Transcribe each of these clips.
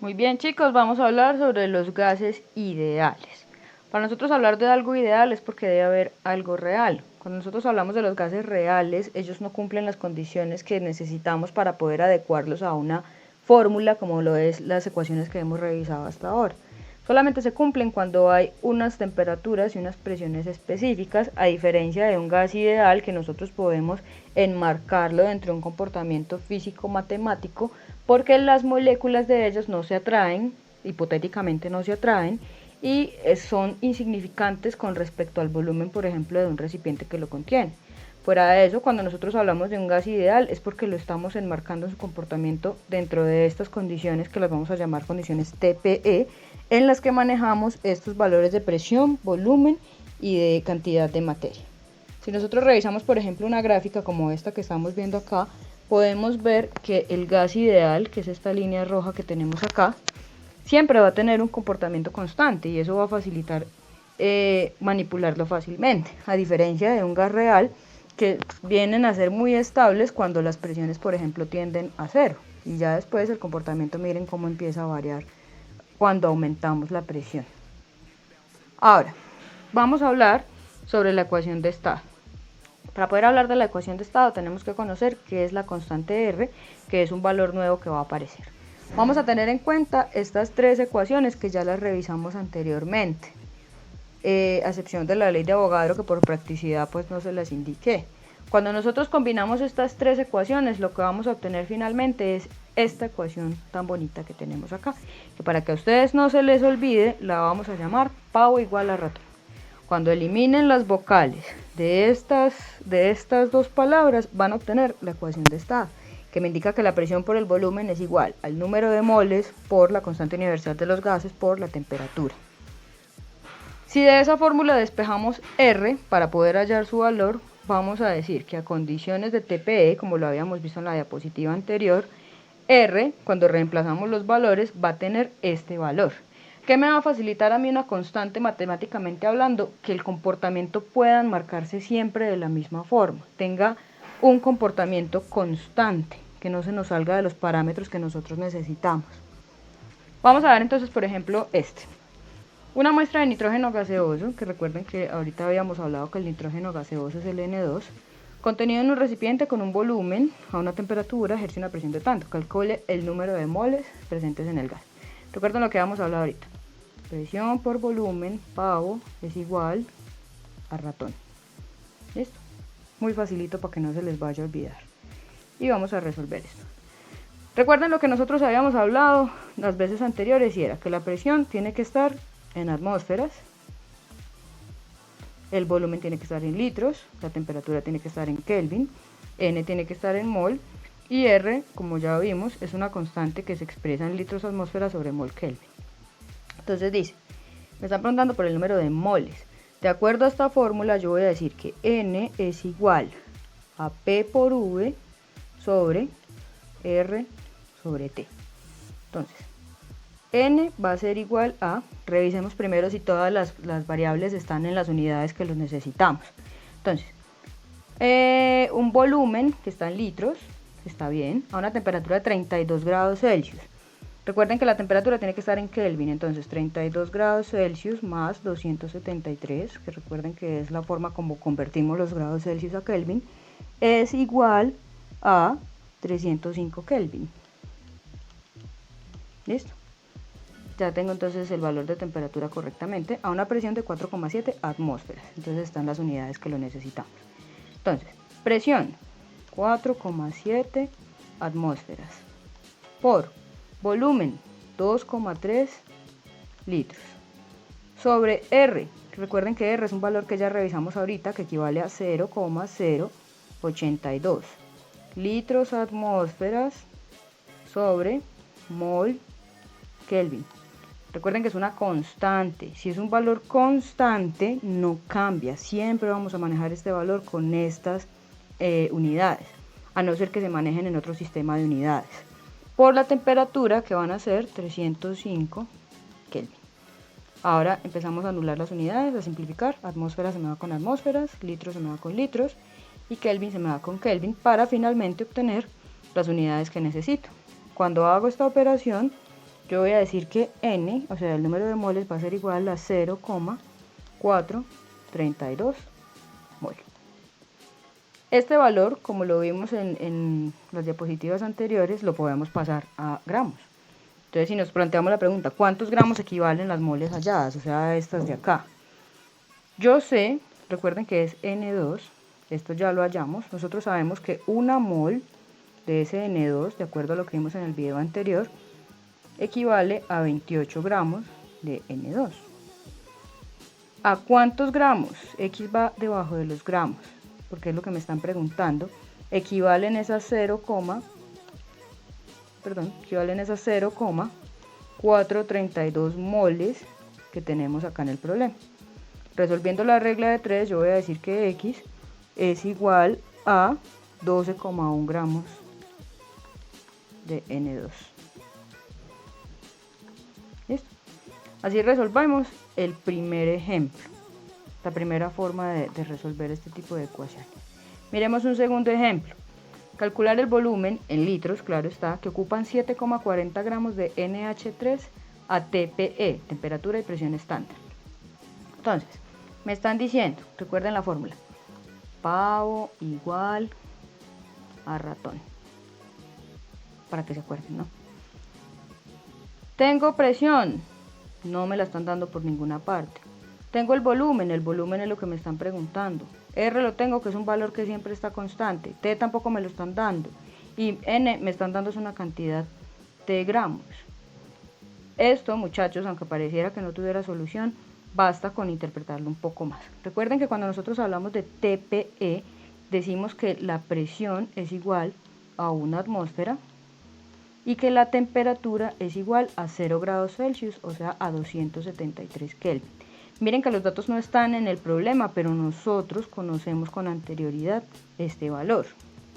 Muy bien, chicos, vamos a hablar sobre los gases ideales. Para nosotros hablar de algo ideal es porque debe haber algo real. Cuando nosotros hablamos de los gases reales, ellos no cumplen las condiciones que necesitamos para poder adecuarlos a una fórmula como lo es las ecuaciones que hemos revisado hasta ahora. Solamente se cumplen cuando hay unas temperaturas y unas presiones específicas, a diferencia de un gas ideal que nosotros podemos enmarcarlo dentro de un comportamiento físico-matemático, porque las moléculas de ellos no se atraen, hipotéticamente no se atraen, y son insignificantes con respecto al volumen, por ejemplo, de un recipiente que lo contiene. Fuera de eso, cuando nosotros hablamos de un gas ideal es porque lo estamos enmarcando en su comportamiento dentro de estas condiciones que las vamos a llamar condiciones TPE, en las que manejamos estos valores de presión, volumen y de cantidad de materia. Si nosotros revisamos, por ejemplo, una gráfica como esta que estamos viendo acá, podemos ver que el gas ideal, que es esta línea roja que tenemos acá, siempre va a tener un comportamiento constante y eso va a facilitar manipularlo fácilmente, a diferencia de un gas real que vienen a ser muy estables cuando las presiones, por ejemplo, tienden a cero, y ya después el comportamiento, miren cómo empieza a variar cuando aumentamos la presión. Ahora, vamos a hablar sobre la ecuación de estado. Para poder hablar de la ecuación de estado tenemos que conocer qué es la constante R, que es un valor nuevo que va a aparecer. Vamos a tener en cuenta estas tres ecuaciones que ya las revisamos anteriormente, a excepción de la ley de Avogadro, que por practicidad pues no se las indiqué. Cuando nosotros combinamos estas tres ecuaciones, lo que vamos a obtener finalmente es esta ecuación tan bonita que tenemos acá, que para que a ustedes no se les olvide, la vamos a llamar pavo igual a ratón. Cuando eliminen las vocales de estas dos palabras, van a obtener la ecuación de estado, que me indica que la presión por el volumen es igual al número de moles por la constante universal de los gases por la temperatura. Si de esa fórmula despejamos R para poder hallar su valor, vamos a decir que a condiciones de TPE, como lo habíamos visto en la diapositiva anterior, R, cuando reemplazamos los valores, va a tener este valor. ¿Qué me va a facilitar a mí una constante matemáticamente hablando? Que el comportamiento pueda marcarse siempre de la misma forma, tenga un comportamiento constante, que no se nos salga de los parámetros que nosotros necesitamos. Vamos a ver entonces, por ejemplo, una muestra de nitrógeno gaseoso, que recuerden que ahorita habíamos hablado que el nitrógeno gaseoso es el N2, contenido en un recipiente con un volumen a una temperatura, ejerce una presión de tanto. Calcule el número de moles presentes en el gas. Recuerden lo que habíamos hablado ahorita. Presión por volumen, pavo, es igual a ratón. ¿Listo? Muy facilito para que no se les vaya a olvidar. Y vamos a resolver esto. Recuerden lo que nosotros habíamos hablado las veces anteriores, y era que la presión tiene que estar en atmósferas, el volumen tiene que estar en litros, la temperatura tiene que estar en Kelvin, N tiene que estar en mol, y R, como ya vimos, es una constante que se expresa en litros atmósfera sobre mol Kelvin. Entonces dice, me están preguntando por el número de moles. De acuerdo a esta fórmula, yo voy a decir que N es igual a P por V sobre R sobre T. Entonces, N va a ser igual a, revisemos primero si todas las variables están en las unidades que los necesitamos. Entonces, un volumen que está en litros, está bien, a una temperatura de 32 grados Celsius. Recuerden que la temperatura tiene que estar en Kelvin, entonces 32 grados Celsius más 273, que recuerden que es la forma como convertimos los grados Celsius a Kelvin, es igual a 305 Kelvin. ¿Listo? Ya tengo entonces el valor de temperatura correctamente a una presión de 4,7 atmósferas. Entonces están las unidades que lo necesitamos. Entonces, presión 4,7 atmósferas por volumen 2,3 litros sobre R. Recuerden que R es un valor que ya revisamos ahorita, que equivale a 0,082 litros atmósferas sobre mol Kelvin. Recuerden que es una constante. Si es un valor constante, no cambia. Siempre vamos a manejar este valor con estas unidades, a no ser que se manejen en otro sistema de unidades. Por la temperatura, que van a ser 305 Kelvin. Ahora empezamos a anular las unidades, a simplificar. Atmósfera se me va con atmósferas, litros se me va con litros y Kelvin se me va con Kelvin, para finalmente obtener las unidades que necesito. Cuando hago esta operación, yo voy a decir que N, o sea, el número de moles va a ser igual a 0,432 mol. Este valor, como lo vimos en las diapositivas anteriores, lo podemos pasar a gramos. Entonces, si nos planteamos la pregunta, ¿cuántos gramos equivalen las moles halladas? O sea, estas de acá. Yo sé, recuerden que es N2, esto ya lo hallamos. Nosotros sabemos que una mol de ese N2, de acuerdo a lo que vimos en el video anterior, equivale a 28 gramos de N2. ¿A cuántos gramos? X va debajo de los gramos, porque es lo que me están preguntando. Equivalen esas 0,432 moles que tenemos acá en el problema. Resolviendo la regla de 3, yo voy a decir que X es igual a 12,1 gramos de N2. ¿Listo? Así resolvamos el primer ejemplo, la primera forma de resolver este tipo de ecuaciones. Miremos un segundo ejemplo. Calcular el volumen en litros, claro está, que ocupan 7,40 gramos de NH3 a TPE, temperatura y presión estándar. Entonces, me están diciendo, recuerden la fórmula, pavo igual a ratón, para que se acuerden, ¿no? Tengo presión, no me la están dando por ninguna parte. Tengo el volumen es lo que me están preguntando. R lo tengo, que es un valor que siempre está constante. T tampoco me lo están dando. Y N me están dando es una cantidad de gramos. Esto, muchachos, aunque pareciera que no tuviera solución, basta con interpretarlo un poco más. Recuerden que cuando nosotros hablamos de TPE, decimos que la presión es igual a una atmósfera y que la temperatura es igual a 0 grados Celsius, o sea, a 273 Kelvin. Miren que los datos no están en el problema, pero nosotros conocemos con anterioridad este valor.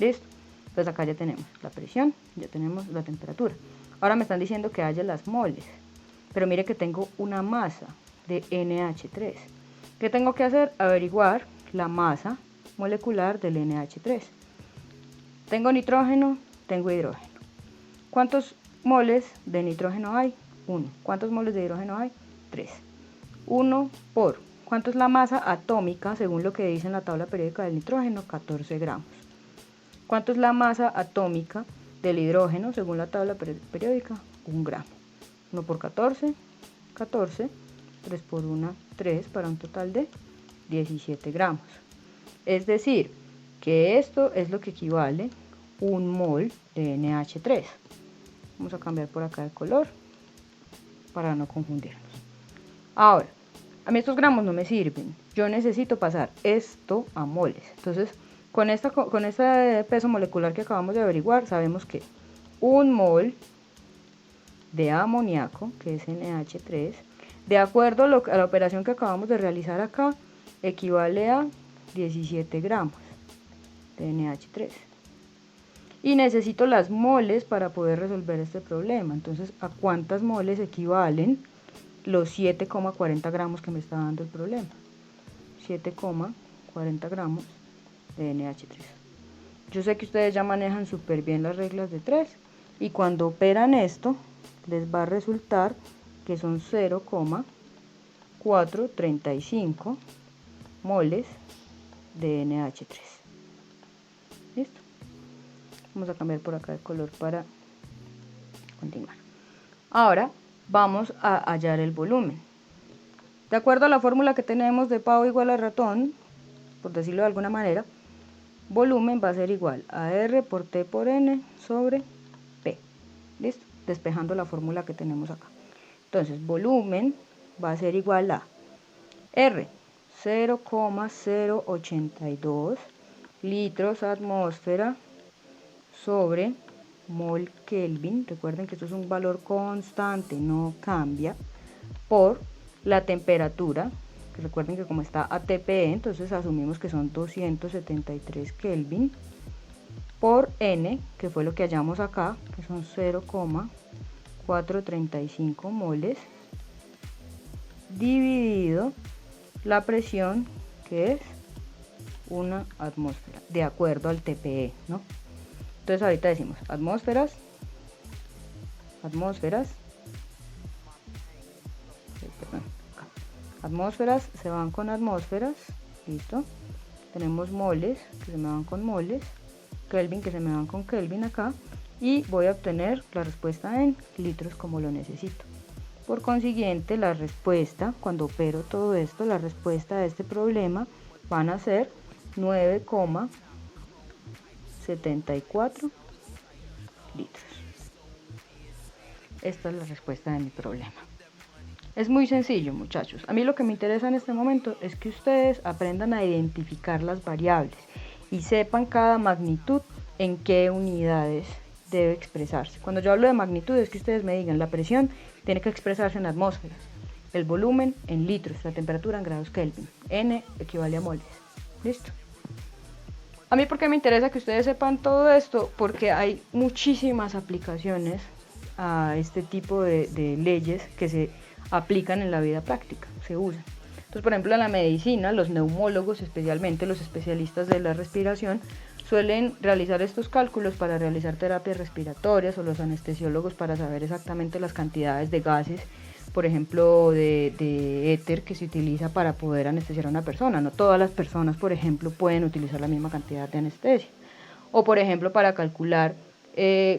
¿Listo? Entonces acá ya tenemos la presión, ya tenemos la temperatura. Ahora me están diciendo que haya las moles, pero mire que tengo una masa de NH3. ¿Qué tengo que hacer? Averiguar la masa molecular del NH3. Tengo nitrógeno, tengo hidrógeno. ¿Cuántos moles de nitrógeno hay? 1. ¿Cuántos moles de hidrógeno hay? 3. 1 por, ¿cuánto es la masa atómica según lo que dice en la tabla periódica del nitrógeno? 14 gramos. ¿Cuánto es la masa atómica del hidrógeno según la tabla periódica? 1 gramo. 1 por 14, 14, 3 por 1, 3, para un total de 17 gramos. Es decir, que esto es lo que equivale a 1 mol de NH3. Vamos a cambiar por acá el color para no confundirnos. Ahora, a mí estos gramos no me sirven. Yo necesito pasar esto a moles. Entonces, con este peso molecular que acabamos de averiguar, sabemos que 1 mol de amoníaco, que es NH3, de acuerdo a la operación que acabamos de realizar acá, equivale a 17 gramos de NH3. Y necesito las moles para poder resolver este problema. Entonces, ¿a cuántas moles equivalen los 7,40 gramos que me está dando el problema? 7,40 gramos de NH3. Yo sé que ustedes ya manejan súper bien las reglas de 3 y cuando operan esto les va a resultar que son 0,435 moles de NH3. ¿Listo? Vamos a cambiar por acá el color para continuar. Ahora vamos a hallar el volumen. De acuerdo a la fórmula que tenemos de pavo igual a ratón, por decirlo de alguna manera, volumen va a ser igual a R por T por N sobre P. ¿Listo? Despejando la fórmula que tenemos acá. Entonces, volumen va a ser igual a R, 0,082 litros atmósfera sobre mol Kelvin. Recuerden que esto es un valor constante, no cambia, por la temperatura, que recuerden que como está ATPE, entonces asumimos que son 273 Kelvin, por N, que fue lo que hallamos acá, que son 0,435 moles, dividido la presión, que es una atmósfera, de acuerdo al TPE, ¿no? Entonces ahorita decimos atmósferas, Atmósferas se van con atmósferas, listo. Tenemos moles que se me van con moles, Kelvin que se me van con Kelvin acá, y voy a obtener la respuesta en litros como lo necesito. Por consiguiente, la respuesta, cuando opero todo esto, la respuesta de este problema van a ser 9,74 litros. Esta es la respuesta de mi problema. Es muy sencillo, muchachos. A mí lo que me interesa en este momento es que ustedes aprendan a identificar las variables y sepan cada magnitud en qué unidades debe expresarse. Cuando yo hablo de magnitud es que ustedes me digan la presión tiene que expresarse en atmósferas, el volumen en litros, la temperatura en grados Kelvin, N equivale a moles. ¿Listo? A mí, ¿por qué me interesa que ustedes sepan todo esto? Porque hay muchísimas aplicaciones a este tipo de leyes que se aplican en la vida práctica, se usan. Entonces, por ejemplo, en la medicina, los neumólogos, especialmente los especialistas de la respiración, suelen realizar estos cálculos para realizar terapias respiratorias, o los anestesiólogos para saber exactamente las cantidades de gases, por ejemplo, de éter que se utiliza para poder anestesiar a una persona. No todas las personas, por ejemplo, pueden utilizar la misma cantidad de anestesia. O, por ejemplo, para calcular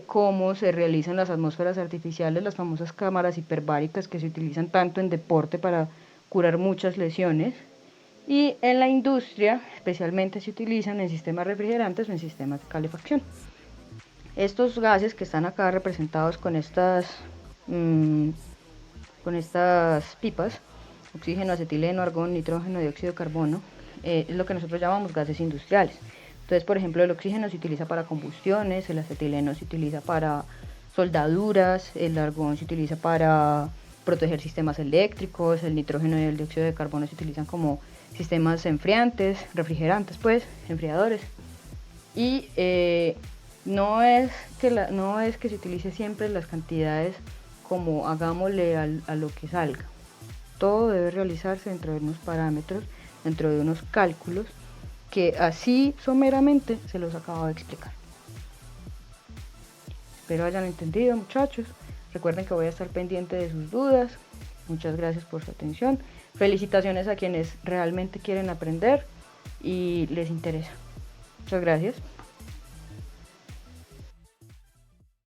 cómo se realizan las atmósferas artificiales, las famosas cámaras hiperbáricas que se utilizan tanto en deporte para curar muchas lesiones. Y en la industria, especialmente, se utilizan en sistemas refrigerantes o en sistemas de calefacción. Estos gases que están acá representados con estas pipas, oxígeno, acetileno, argón, nitrógeno, dióxido de carbono, es lo que nosotros llamamos gases industriales. Entonces, por ejemplo, el oxígeno se utiliza para combustiones, el acetileno se utiliza para soldaduras, el argón se utiliza para proteger sistemas eléctricos, el nitrógeno y el dióxido de carbono se utilizan como sistemas enfriantes, refrigerantes, pues, enfriadores. Y no es que se utilice siempre las cantidades como hagámosle a lo que salga. Todo debe realizarse dentro de unos parámetros, dentro de unos cálculos que así someramente se los acabo de explicar. Espero hayan entendido, muchachos. Recuerden que voy a estar pendiente de sus dudas. Muchas gracias por su atención. Felicitaciones a quienes realmente quieren aprender y les interesa. Muchas gracias.